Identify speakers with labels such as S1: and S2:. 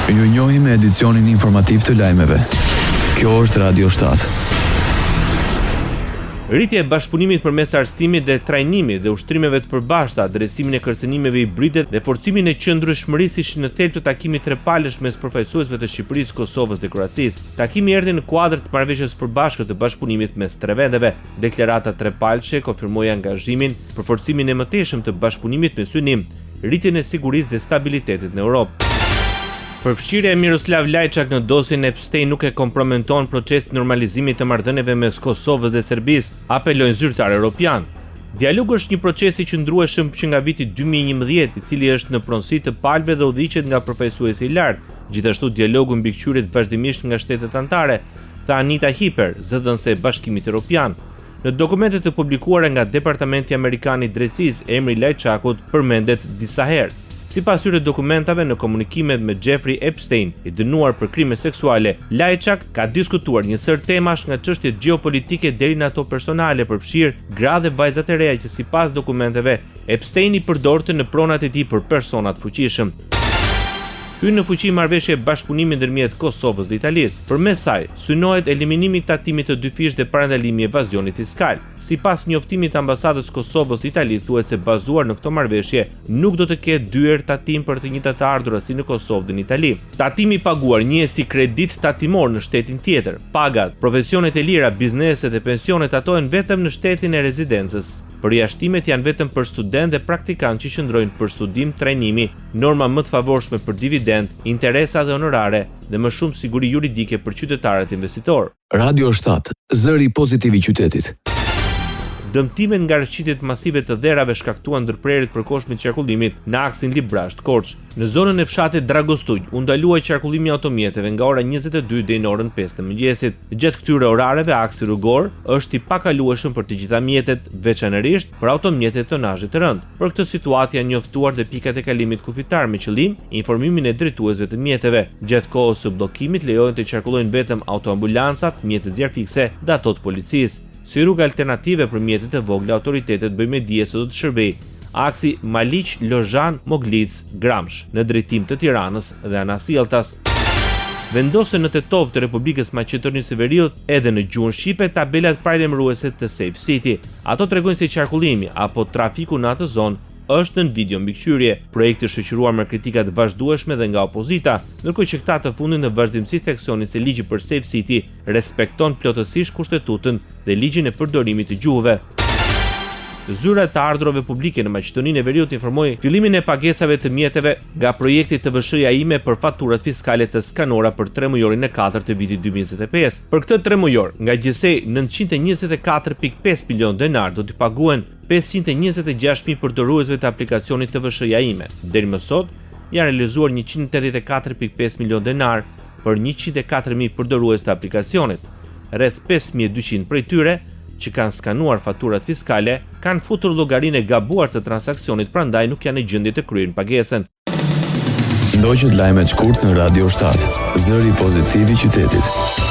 S1: Ju njohim me edicionin informativ të lajmeve. Kjo është Radio 7.
S2: Rritja e bashkëpunimit përmes arsimit dhe trajnimit dhe ushtrimeve të përbashkëta, adresimin e kërcënimeve hibride dhe forcimin e qëndrueshmërisë ishin në thelb të takimit trepalësh mes përfaqësuesve të Shqipërisë, Kosovës dhe Kroacisë. Takimi erdhi në kuadër të marrëveshjes përbashkët të bashkëpunimit mes tre vendeve. Deklarata trepalëshe konfirmoi angazhimin për forcimin e mëtejshëm të bashkëpunimit me synim rritjen e sigurisë dhe stabilitetit në Europë. Përfshirja e Miroslav Lajçak në dosjen Epstein nuk e kompromenton procesin normalizimit të marrëdhënieve mes Kosovës dhe Serbisë, apelojnë zyrtarë europian. Dialogu është një proces i qëndrueshëm që nga viti 2011, i cili është në pronësi të palëve dhe udhëhiqet nga përfaqësuesi i lartë. Gjithashtu dialogu mbikëqyret vazhdimisht nga shtetet anëtare, tha Anita Hiper, zëdhënëse e Bashkimit Evropian. Në dokumentet të publikuara nga Departamenti Amerikan i Drejtësisë, emri i Lajçakut përmendet disa herë. Sipas këtyre dokumentave, në komunikimet me Jeffrey Epstein, i dënuar për krime seksuale, Lajçak ka diskutuar një sër temash nga çështjet gjeopolitike deri në ato personale, përfshirë gra dhe vajzat e reja që sipas dokumenteve Epstein i përdorte në pronat e tij për persona të fuqishëm. Hyn në fuqi marrëveshje e bashkëpunimit ndërmjet Kosovës dhe Italisë. Përmes saj synohet eliminimi i tatimit të dy fish dhe parandalimi i evazionit fiskal. Sipas njoftimit të ambasadës Kosovës dhe Italisë, thuhet se bazuar në këto marrëveshje nuk do të ketë dyer tatim për të njëjtat të ardhurat si në Kosovë dhe në Itali. Tatimi i paguar njihet si kredit tatimor në shtetin tjetër. Pagat, profesionet e lira, bizneset dhe pensionet atohen vetëm në shtetin e rezidencës. Përjashtimet janë vetëm për student dhe praktikant që qëndrojnë për studim, trajnimi, norma më të favorshme për dividend, interesa dhe honorare dhe më shumë siguri juridike për qytetarët investitor.
S1: Radio 7, zëri pozitiv i qytetit.
S2: Dëmtimet nga rrëshqitjet masive të dherave shkaktuan ndërprerjet përkohshme të qarkullimit në aksin Librazht-Korç. Në zonën e fshatit Dragostujq u ndalua qarkullimi i automjeteve nga ora 22 deri në orën 5 të mëngjesit. Gjatë këtyre orareve aksi rrugor është i pakalueshëm për të gjitha mjetet, veçanërisht për automjetet tonazhit të rënd. Për këtë situatë janë njoftuar dhe pikat e kalimit kufitar me qëllim informimin e drejtuesve të mjeteve. Gjatë kohës së bllokimit lejohen të qarkullojnë vetëm autoambulancat, mjetet zjarfikse dhe ato të policisë. Si rrugë alternative për mjetet e vogla, autoritetet bëjnë me dije se do të shërbejë aksi Maliq-Lozhan-Moglic-Gramsh në drejtim të Tiranës dhe Anasjelltas. Vendosen në tetov të Republikës Maqedonisë së Veriut edhe në gjuhën shqipe tabelat paralajmëruese të Safe City. Ato tregojnë se qarkullimi apo trafiku në atë zonë është në video mbikëqyrje. Projekti shoqëruar me kritika të vazhdueshme dhe nga opozita, ndërkohë që këta të fundit në vazhdimsi theksonin se ligji për Safe City respekton plotësisht kushtetutën dhe ligjin e përdorimit të gjuhëve. Zyra e të ardhurave publike në Maqedoninë e Veriut informoi fillimin e pagesave të mjeteve nga projekti TVSH-ja ime për faturat fiskale të skanuara për 3 mujorin e 4 të vitit 2025. Për këtë 3 mujor, nga gjithsej 924.5 milion denar do t'i paguen 526.000 përdoruesve të aplikacionit TVSH-ja ime. Deri më sot janë realizuar 184.5 milion denar për 104.000 përdorues të aplikacionit. Rreth 5.200 prej tyre që kanë skanuar faturat fiskale, kanë futur llogarinë e gabuar të transaksionit, prandaj nuk janë në gjendje të kryejnë pagesën.
S1: Ndoqët lajmet shkurt në Radio 7, zëri pozitiv i qytetit.